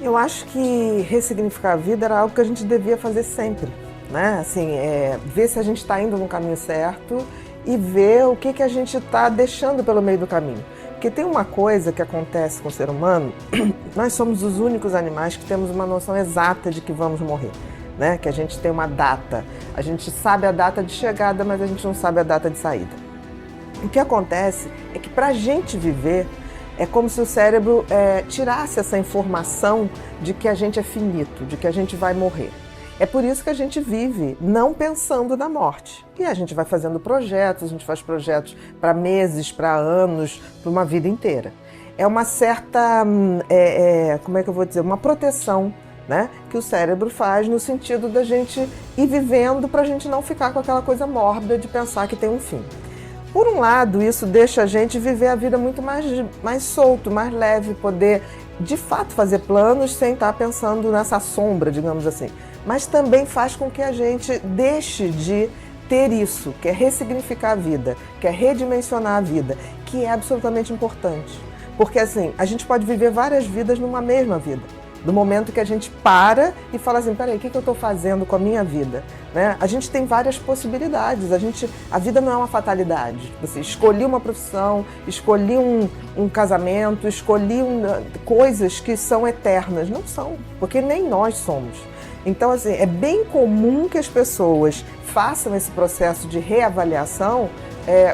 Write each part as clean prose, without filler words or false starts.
Eu acho que ressignificar a vida era algo que a gente devia fazer sempre, né? Assim, ver se a gente está indo no caminho certo e ver o que a gente está deixando pelo meio do caminho. Porque tem uma coisa que acontece com o ser humano, nós somos os únicos animais que temos uma noção exata de que vamos morrer, né? Que a gente tem uma data, a gente sabe a data de chegada, mas a gente não sabe a data de saída. O que acontece é que para a gente viver, é como se o cérebro tirasse essa informação de que a gente é finito, de que a gente vai morrer. É por isso que a gente vive não pensando na morte. E a gente vai fazendo projetos, a gente faz projetos para meses, para anos, para uma vida inteira. É uma certa, como é que eu vou dizer, uma proteção, né, que o cérebro faz no sentido da gente ir vivendo para a gente não ficar com aquela coisa mórbida de pensar que tem um fim. Por um lado, isso deixa a gente viver a vida muito mais solto, mais leve, poder de fato fazer planos sem estar pensando nessa sombra, digamos assim. Mas também faz com que a gente deixe de ter isso, que é ressignificar a vida, que é redimensionar a vida, que é absolutamente importante. Porque assim, a gente pode viver várias vidas numa mesma vida. Do momento que a gente para e fala assim, peraí, o que eu estou fazendo com a minha vida? Né? A gente tem várias possibilidades, a vida não é uma fatalidade. Você escolhi uma profissão, escolhi um casamento, escolhi coisas que são eternas. Não são, porque nem nós somos. Então, assim, é bem comum que as pessoas façam esse processo de reavaliação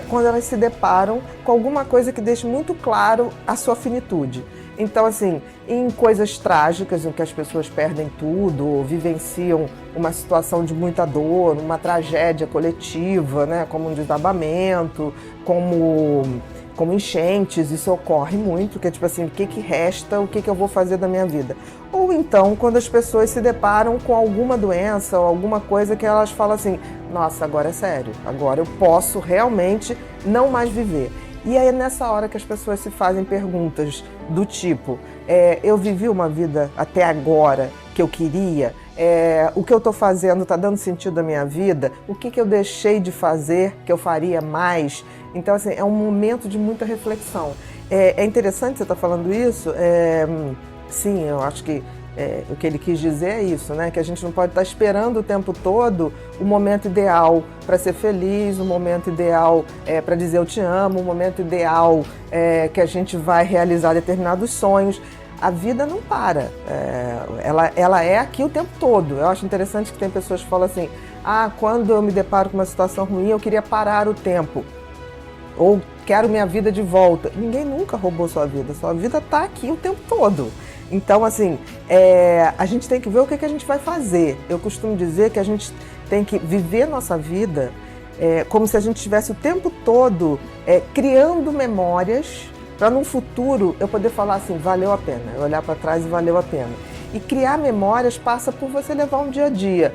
quando elas se deparam com alguma coisa que deixe muito claro a sua finitude. Então, assim, em coisas trágicas, em que as pessoas perdem tudo, ou vivenciam uma situação de muita dor, uma tragédia coletiva, né, como um desabamento, como enchentes, isso ocorre muito, que é tipo assim, o que resta, o que eu vou fazer da minha vida? Ou então, quando as pessoas se deparam com alguma doença ou alguma coisa que elas falam assim, nossa, agora é sério, agora eu posso realmente não mais viver. E aí é nessa hora que as pessoas se fazem perguntas do tipo, eu vivi uma vida até agora que eu queria, o que eu estou fazendo está dando sentido à minha vida, o que eu deixei de fazer que eu faria mais? Então, assim, é um momento de muita reflexão. É interessante você estar falando isso, sim, eu acho que o que ele quis dizer é isso, né? Que a gente não pode estar esperando o tempo todo o momento ideal para ser feliz, o momento ideal para dizer eu te amo, o momento ideal que a gente vai realizar determinados sonhos. A vida não para, ela é aqui o tempo todo. Eu acho interessante que tem pessoas que falam assim, quando eu me deparo com uma situação ruim, eu queria parar o tempo. Ou quero minha vida de volta. Ninguém nunca roubou sua vida está aqui o tempo todo. Então, assim, a gente tem que ver o que a gente vai fazer. Eu costumo dizer que a gente tem que viver nossa vida como se a gente estivesse o tempo todo criando memórias para num futuro eu poder falar assim, valeu a pena, eu olhar para trás e valeu a pena. E criar memórias passa por você levar um dia a dia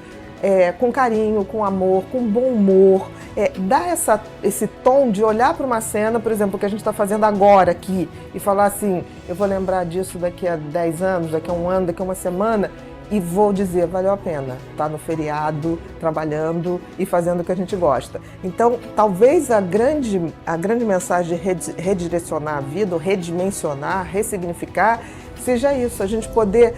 com carinho, com amor, com bom humor, dar esse tom de olhar para uma cena, por exemplo, que a gente está fazendo agora aqui, e falar assim, eu vou lembrar disso daqui a 10 anos, daqui a um ano, daqui a uma semana, e vou dizer, valeu a pena estar no feriado, trabalhando e fazendo o que a gente gosta. Então, talvez a grande mensagem de redirecionar a vida, ou redimensionar, ressignificar, seja isso, a gente poder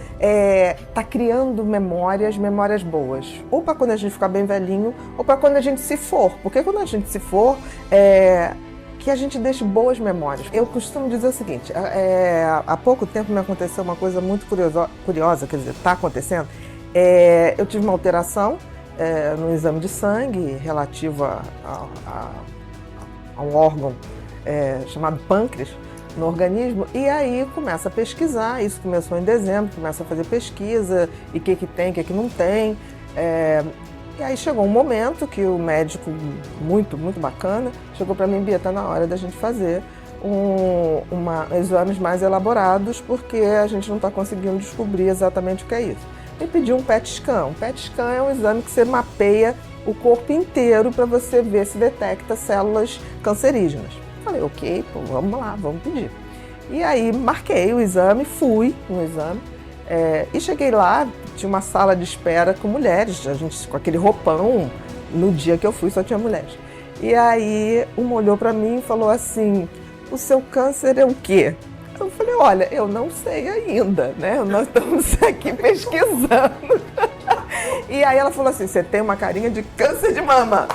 tá criando memórias boas. Ou para quando a gente ficar bem velhinho, ou para quando a gente se for. Porque quando a gente se for, que a gente deixe boas memórias. Eu costumo dizer o seguinte, há pouco tempo me aconteceu uma coisa muito curiosa, quer dizer, está acontecendo. Eu tive uma alteração no exame de sangue relativo a um órgão chamado pâncreas, no organismo, e aí começa a pesquisar, isso começou em dezembro, começa a fazer pesquisa, e o que tem, o que não tem, e aí chegou um momento que o médico, muito, muito bacana, chegou para mim, Bia, está na hora da gente fazer exames mais elaborados, porque a gente não está conseguindo descobrir exatamente o que é isso. E pediu um PET scan. Um PET scan é um exame que você mapeia o corpo inteiro para você ver se detecta células cancerígenas. Falei, ok, pô, vamos lá, vamos pedir. E aí marquei o exame, fui no exame e cheguei lá, tinha uma sala de espera com mulheres, a gente com aquele roupão, no dia que eu fui só tinha mulheres. E aí uma olhou para mim e falou assim, o seu câncer é o quê? Eu falei, olha, eu não sei ainda, né? Nós estamos aqui pesquisando. E aí ela falou assim, você tem uma carinha de câncer de mama.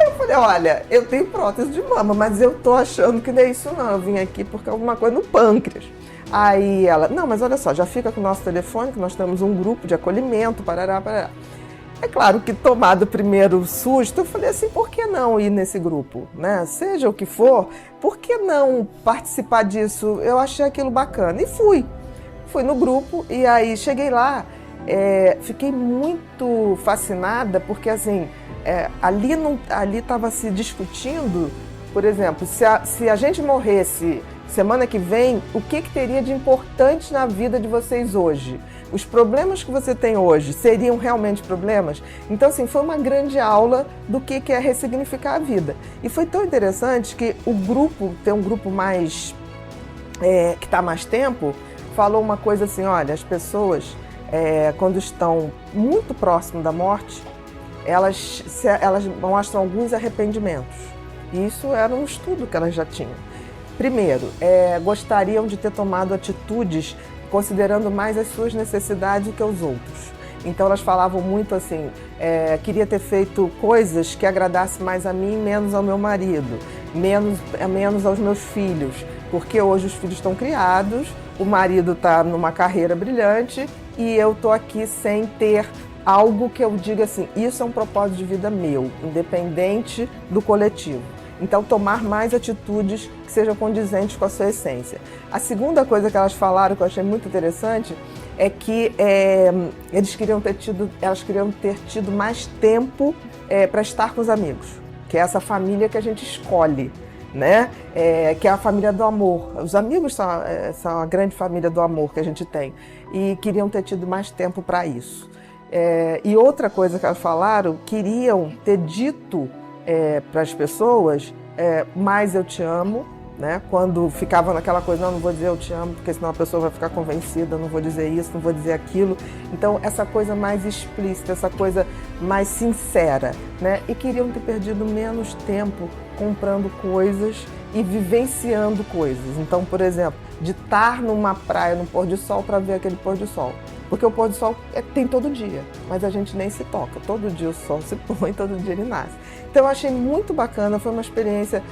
Eu falei, olha, eu tenho prótese de mama, mas eu tô achando que não é isso não. Eu vim aqui porque é alguma coisa no pâncreas. Aí ela, não, mas olha só, já fica com o nosso telefone, que nós temos um grupo de acolhimento, parará, parará. É claro que tomado o primeiro susto, eu falei assim, por que não ir nesse grupo, né? Seja o que for, por que não participar disso? Eu achei aquilo bacana e fui no grupo e aí cheguei lá, fiquei muito fascinada porque assim, ali estava se discutindo, por exemplo, se a gente morresse semana que vem, o que teria de importante na vida de vocês hoje? Os problemas que você tem hoje seriam realmente problemas? Então, assim, foi uma grande aula do que é ressignificar a vida. E foi tão interessante que o grupo, tem um grupo mais, que está há mais tempo, falou uma coisa assim, olha, as pessoas, quando estão muito próximo da morte, elas mostram alguns arrependimentos. E isso era um estudo que elas já tinham. Primeiro, gostariam de ter tomado atitudes considerando mais as suas necessidades que os outros. Então elas falavam muito assim, queria ter feito coisas que agradassem mais a mim, menos ao meu marido, menos aos meus filhos, porque hoje os filhos estão criados, o marido está numa carreira brilhante e eu estou aqui sem ter algo que eu diga assim, isso é um propósito de vida meu, independente do coletivo. Então, tomar mais atitudes que sejam condizentes com a sua essência. A segunda coisa que elas falaram, que eu achei muito interessante, é que elas queriam ter tido mais tempo para estar com os amigos, que é essa família que a gente escolhe, né? Que é a família do amor. Os amigos são a grande família do amor que a gente tem. E queriam ter tido mais tempo para isso. E outra coisa que elas falaram, queriam ter dito para as pessoas, mais eu te amo, né? Quando ficava naquela coisa, não vou dizer eu te amo, porque senão a pessoa vai ficar convencida, não vou dizer isso, não vou dizer aquilo. Então, essa coisa mais explícita, essa coisa mais sincera, né? E queriam ter perdido menos tempo comprando coisas e vivenciando coisas. Então, por exemplo, de estar numa praia, no pôr do sol, para ver aquele pôr do sol. Porque o pôr do sol tem todo dia, mas a gente nem se toca. Todo dia o sol se põe, todo dia ele nasce. Então eu achei muito bacana, foi uma experiência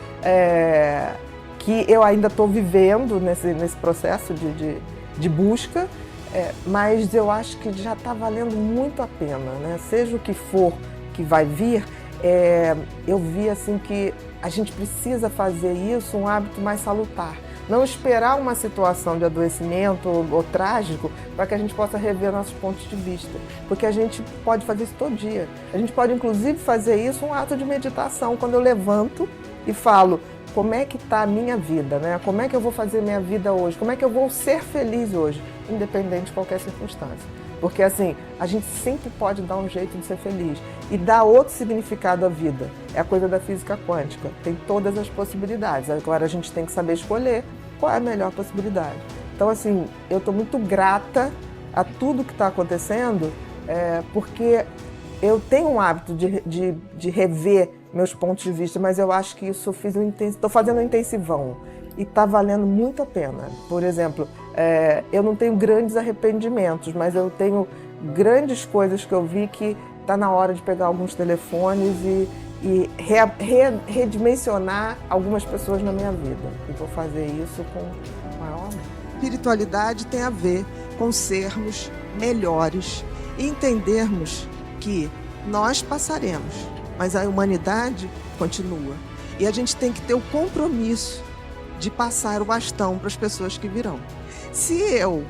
que eu ainda estou vivendo nesse processo de busca, mas eu acho que já está valendo muito a pena, né? Seja o que for que vai vir, eu vi assim que a gente precisa fazer isso um hábito mais salutar. Não esperar uma situação de adoecimento ou trágico para que a gente possa rever nossos pontos de vista. Porque a gente pode fazer isso todo dia. A gente pode, inclusive, fazer isso um ato de meditação. Quando eu levanto e falo, como é que está a minha vida, né? Como é que eu vou fazer minha vida hoje? Como é que eu vou ser feliz hoje? Independente de qualquer circunstância. Porque, assim, a gente sempre pode dar um jeito de ser feliz. E dar outro significado à vida. É a coisa da física quântica. Tem todas as possibilidades. Agora a gente tem que saber escolher qual é a melhor possibilidade. Então, assim, eu estou muito grata a tudo que está acontecendo, porque eu tenho um hábito de rever meus pontos de vista, mas eu acho que isso estou fazendo um intensivão e está valendo muito a pena. Por exemplo, eu não tenho grandes arrependimentos, mas eu tenho grandes coisas que eu vi que está na hora de pegar alguns telefones e redimensionar algumas pessoas na minha vida. E vou fazer isso com o maior amor. Espiritualidade tem a ver com sermos melhores e entendermos que nós passaremos, mas a humanidade continua. E a gente tem que ter o compromisso de passar o bastão para as pessoas que virão. Se eu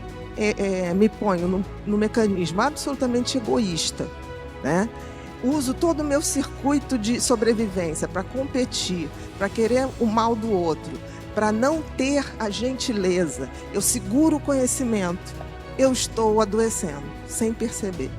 me ponho no mecanismo absolutamente egoísta, né? Uso todo o meu circuito de sobrevivência para competir, para querer o mal do outro, para não ter a gentileza, eu seguro o conhecimento, eu estou adoecendo sem perceber.